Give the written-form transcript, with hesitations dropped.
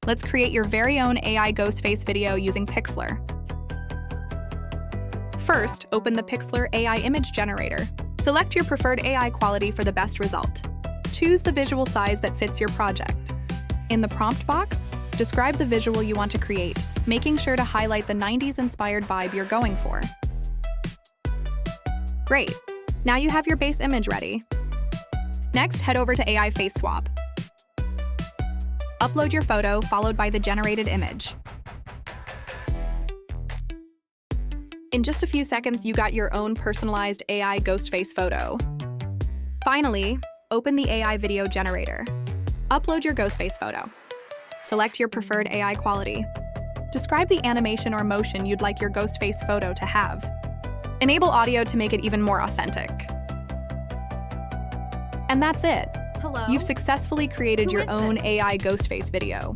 Let's create your very own AI Ghostface video using Pixlr. First, open the Pixlr AI image generator. Select your preferred AI quality for the best result. Choose the visual size that fits your project. In the prompt box, describe the visual you want to create, making sure to highlight the 90s-inspired vibe you're going for. Great! Now you have your base image ready. Next, head over to AI Face Swap. Upload your photo, followed by the generated image. In just a few seconds, you got your own personalized AI Ghostface photo. Finally, open the AI video generator. Upload your Ghostface photo. Select your preferred AI quality. Describe the animation or motion you'd like your Ghostface photo to have. Enable audio to make it even more authentic. And that's it. Hello? You've successfully created Who your is own this? AI Ghostface video.